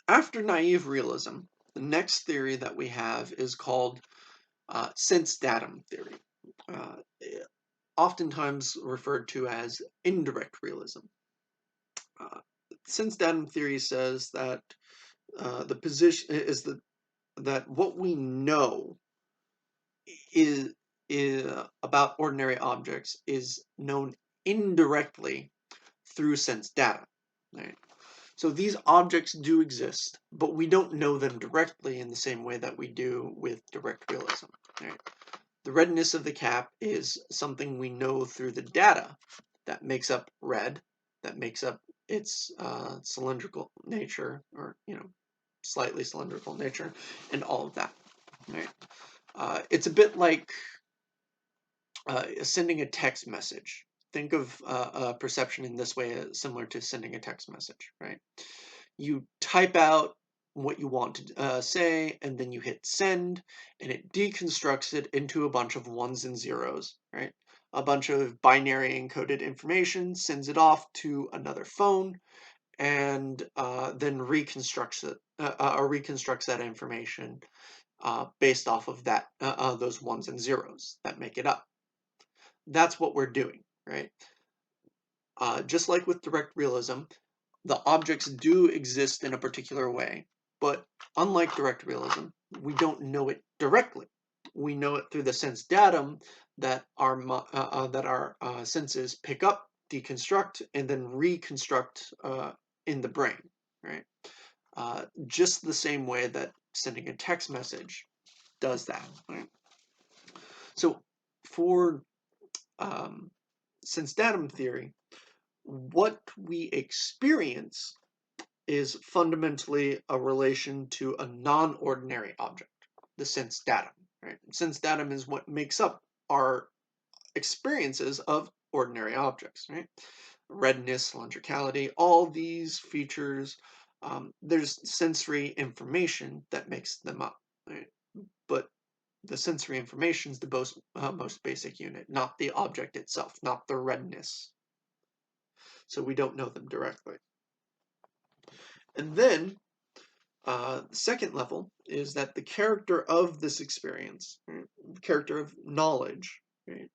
After naive realism, the next theory that we have is called sense-datum theory, uh, oftentimes referred to as indirect realism. Uh, sense-datum theory says that the position is that what we know is, about ordinary objects is known indirectly through sense data. Right? So these objects do exist, but we don't know them directly in the same way that we do with direct realism. Right? The redness of the cap is something we know through the data that makes up red, that makes up its cylindrical nature, or slightly cylindrical nature, and all of that. Right? It's a bit like sending a text message. Think of perception in this way, similar to sending a text message, right? You type out what you want to say, and then you hit send, and it deconstructs it into a bunch of ones and zeros, right? A bunch of binary encoded information, sends it off to another phone, and then reconstructs it, or reconstructs that information based off of that those ones and zeros that make it up. That's what we're doing, right? Just like with direct realism, the objects do exist in a particular way, but unlike direct realism, we don't know it directly. We know it through the sense datum that our senses pick up, deconstruct, and then reconstruct in the brain, right? Just the same way that sending a text message does that, right? So for sense datum theory, what we experience is fundamentally a relation to a non-ordinary object, the sense datum. Right? Sense datum is what makes up our experiences of ordinary objects. Right? Redness, cylindricality, all these features. There's sensory information that makes them up. Right? But the sensory information is the most basic unit, not the object itself, not the redness. So we don't know them directly. And then the second level is that the character of this experience, right, the character of knowledge, right,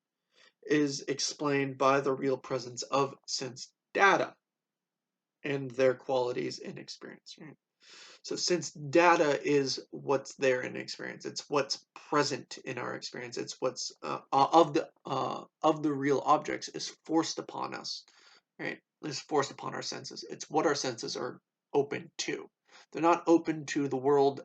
is explained by the real presence of sense data and their qualities in experience. Right? So sense data is what's there in experience. It's what's present in our experience. It's what's of the real objects is forced upon us, right? Is forced upon our senses. It's what our senses are open to. They're not open to the world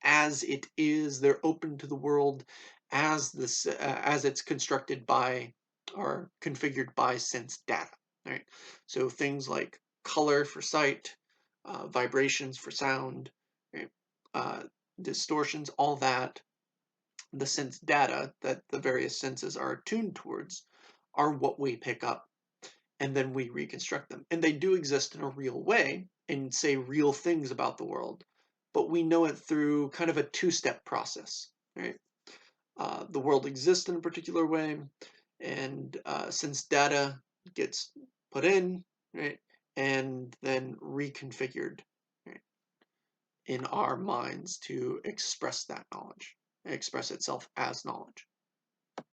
as it is. They're open to the world as as it's constructed by or configured by sense data. Right. So things like color for sight, vibrations for sound, right? uh, distortions, all that. The sense data that the various senses are attuned towards are what we pick up, and then we reconstruct them. And they do exist in a real way and say real things about the world, but we know it through kind of a two-step process, right? The world exists in a particular way, and since data gets put in, right, and then reconfigured, right, in our minds to express that knowledge, express itself as knowledge.